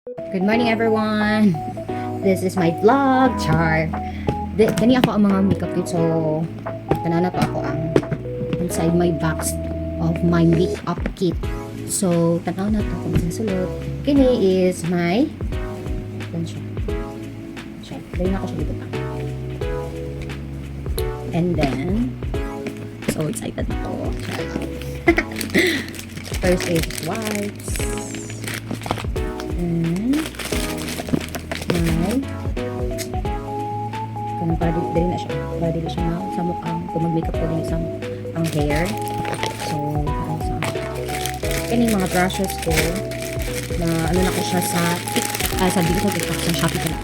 Good morning everyone! This is my vlog, char. Kani ako ang mga makeup kit, so kanana to ako ang inside my box of my makeup kit. So, tanaw na to kung sa sulod. Kini is my siya. Dahil na ako siya dito pa. And then, so excited ako. First is wipes. And my kanang para dili na siya. Para dili siya na sa mukhang kung mag-makeup ko din sa ang hair. So, ano sa kani mga brushes ko na ano na ko siya sa dito sa TikTok sa Shopee ko na.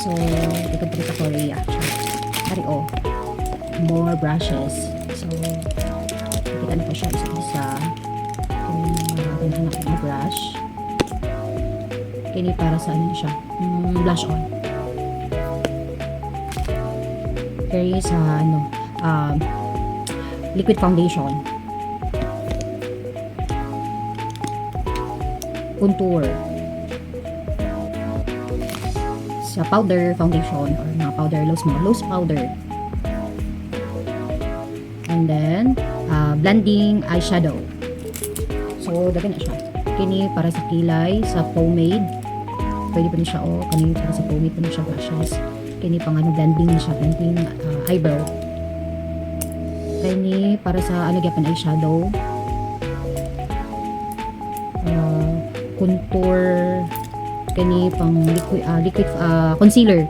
So, ito po sa Korea. Ari more brushes. So, kita na ko siya isa-isa. Kung hinahanap ko na brush. Kini para sa ano siya, blush on. Kaya sa liquid foundation. Contour. Sa powder foundation or mga powder loose powder. And then blending eyeshadow. So dagan na siya. Kini para sa kilay, sa pomade. Pwede pa rin siya kani para sa pomade pa rin siya brushes. Kini pang blending na siya, blending eyebrow. Kini para sa gyapon eyeshadow. Contour. Kani pang liquid concealer.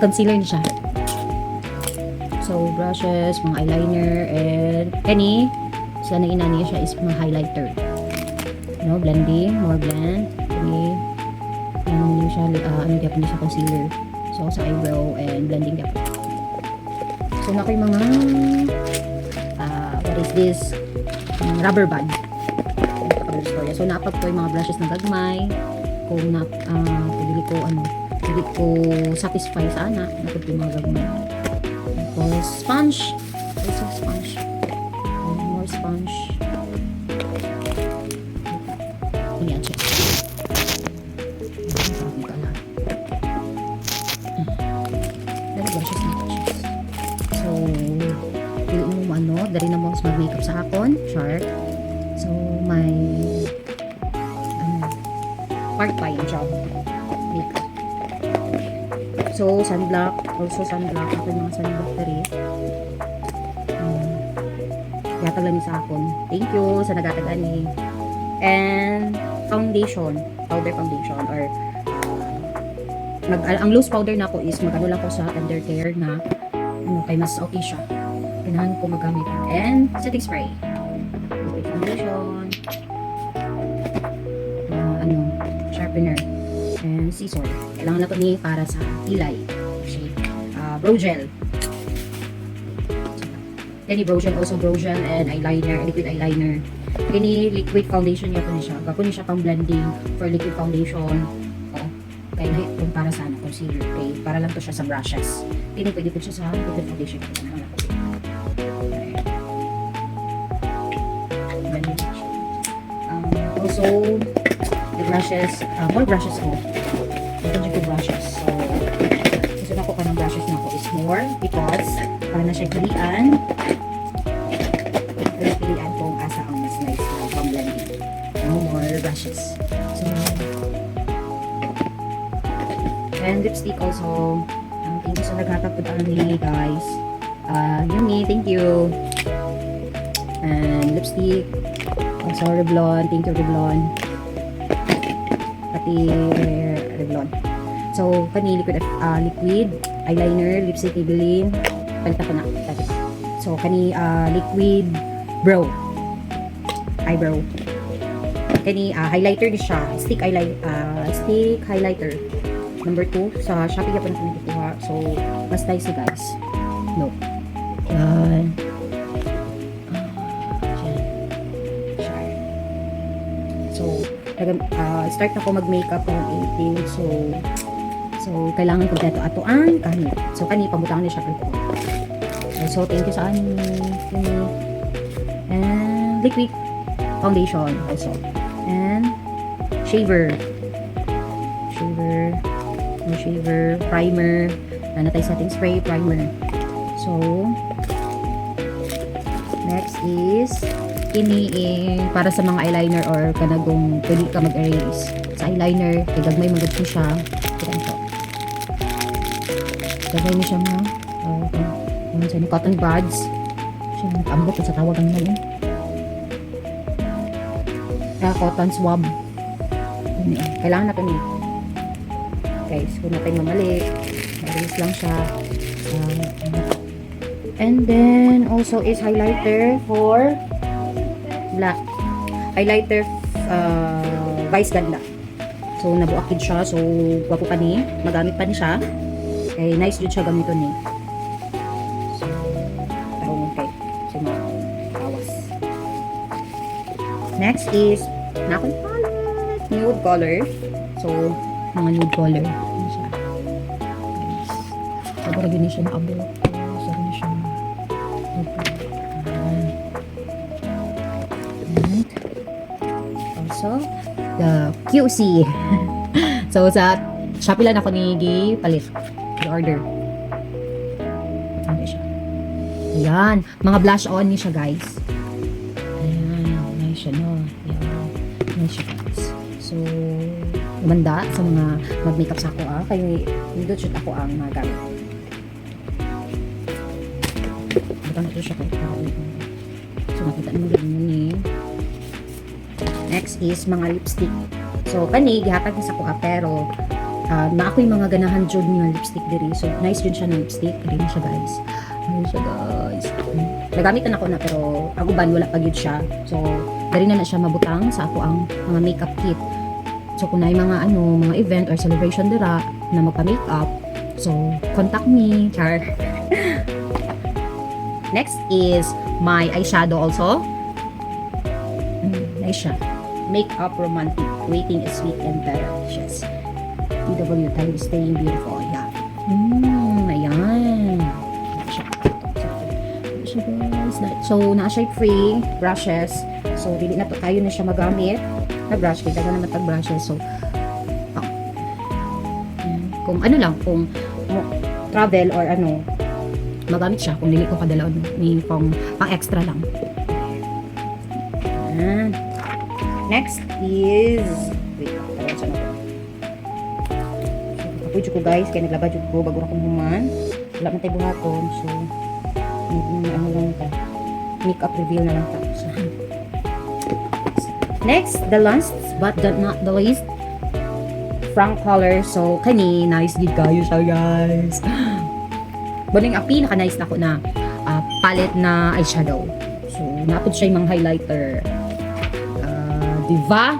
Concealer ni siya. So brushes, mga eyeliner, and kani sa inani siya is mga highlighter. Blending, more blend. Kani ano siya gyapon siya concealer. So sa eyebrow and blending gyapon. So na ko yung mga what is this? Rubber band. So napag ko yung mga brushes na gagmay. Kung pili ko satisfy sana napag yung mga gagmay. Tapos sponge. Also sponge. More sponge. Yan siya. Brushes na brushes. So pili mo dari na mo mag-makeup sa akon. Char. So my part pa yung job makeup. So sunblock, also sunblock. Ako yung mga sunblock tari. Yata lang sa akon. Thank you sa nagatagan ni. And foundation, powder foundation or ang loose powder na ko is magano lang ko sa undercare na kay mas okay siya. Kailangan ko magamit. And setting spray. Foundation. Sharpener. And scissor. Kailangan na ito ni para sa kilay. Brow gel. Kani brow gel, also brow gel and eyeliner, liquid eyeliner. Kani liquid foundation niya po niya siya. Gapon niya siya pang blending for liquid foundation. Kaya kung para sa concealer. Okay, para lang to siya sa brushes. Kani pwede po siya sa liquid foundation. Also, the brushes, more brushes ko. Ito dito brushes. So, gusto na ko ka ng brushes na ko is more because para na siya pilian. Pilian kung asa ang mas nice na pang-blending. More brushes. So, and lipstick also. Thank you sa nagtatapod ni guys. Yumi, thank you. And lipstick. Also Revlon, thank you Revlon. Pati Revlon. So, kani liquid eyeliner, lipstick Maybelline. Palita ko na. So, kani liquid brow. Eyebrow. Kani highlighter ni siya. Stick highlighter. Number 2. Sa Shopee pa na kami kukuha. So, mas nice guys. No. Yan. So, start na ko mag-makeup on 18. So kailangan ko dito ato ang kani. So, kani pamutangan ni siya ko. So, thank you sa ani. And liquid foundation also. And shaver, primer, tayo setting spray, primer. So, next is para sa mga eyeliner or kanagong pwede ka mag-erase sa eyeliner, kay gagmay magad ko siya. Ito. Gagmay mo siya mga cotton buds. Siya nag-ambot sa tawagan mo yun. Cotton swab. Kailangan na ito niya. Guys, kung natin mamali, malis lang siya. And then, also is highlighter for black. Highlighter Vice Ganda. So, nabuakid siya. So, wapo pa ni. Magamit pa ni siya. Okay, nice yun siya gamiton ni. So, tarungon kay. So, awas. Next is nakon palette. Nude color. So, mga nude color. Ano siya? Guys. Siguro yun siya na abo. Siguro yun siya na and also, the QC. So, sa Shopee lang ako ni palit. I-order. Ano siya? Ayan. Mga blush on niya siya, guys. Ayan. Nice siya, no? Ayan. Nice siya, guys. So, umanda sa mga mag-makeup sa ako, kayo nindot shoot ako ang mga gamit. Butang ito siya kayo. So, nakita naman ganyan ni. Next is mga lipstick. So, kani, gihatag sa ko pero na ako yung mga ganahan dyan yung lipstick diri. So, nice yun siya ng lipstick. Diri na siya, guys. Ayun siya, guys. Nagamit na ako na, pero ako ban, wala pa yun siya. So, dari na siya mabutang sa ako ang mga makeup kit. So, kung na yung mga, mga event or celebration dira na magpa-makeup, so, contact me. Char. Next is my eyeshadow also. Nice siya. Makeup romantic. Waiting is sweet and better. Yes. TW time staying beautiful. Yeah. Ayan. Siya, guys. So, na-siya free brushes. So, dili na to tayo na siya magamit na brush. Kaya na naman tag-brushes. So, kung ano lang, kung travel or magamit siya. Kung dili ko kadalaw ni pang extra lang. Ayan. Next is wait, tawag siya na po. So, kapujo ko, guys. Kaya naglaba dyan ko bago akong human. Wala man tayo buhaton. So, ano lang ito. Makeup reveal na lang ito. So, next, the last but not the least, Frank color. So, kani, nice gid kayo siya, guys. Baling ang pinaka-nice na ko na palette na eyeshadow. So, napod siya yung mga highlighter. Diva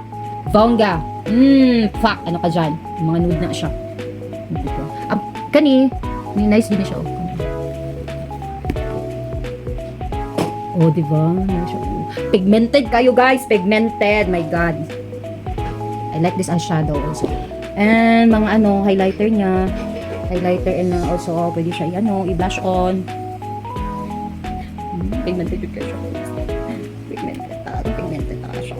Bongga. Fuck. Ano ka dyan? Mga nude na siya. Kani, nice din na siya. Oh, diba? Nice siya. Pigmented kayo, guys. Pigmented. My God. I like this eyeshadow also. And mga highlighter niya. Highlighter and also pwede siya i-blush on. Pigmented yun kayo siya. Pigmented talaga siya.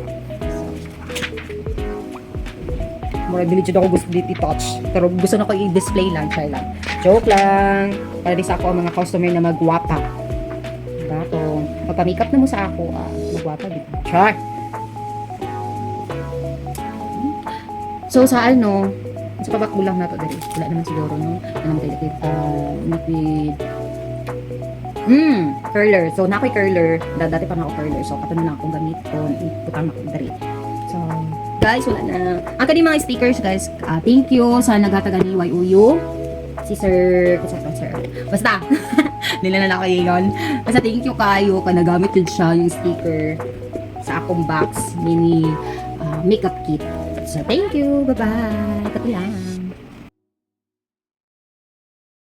Mura diligid ako gusto dito touch. Pero gusto na ko i-display lang. Try lang. Joke lang. Para di sa ako ang mga customer na magwapa. Diba? Kung magpa-makeup na mo sa ako, magwapa dito. Char! So, sa sa pabakbulang na to dali. Wala naman siguro, no? Wala naman tayo liquid. Curler. So, na ako'y curler. Dati pa na ako curler. So, kato na lang akong gamit ko. Iputang ako dari. So, guys, wala na. Ang kanyang mga stickers, guys. Thank you sa nagataga ni YUU. Si Sir. Basta. Nila na lang kayo yun. Basta thank you kayo. Nagamit yun siya yung sticker sa akong box. Mini makeup kit. So, thank you. Bye-bye. Katulang.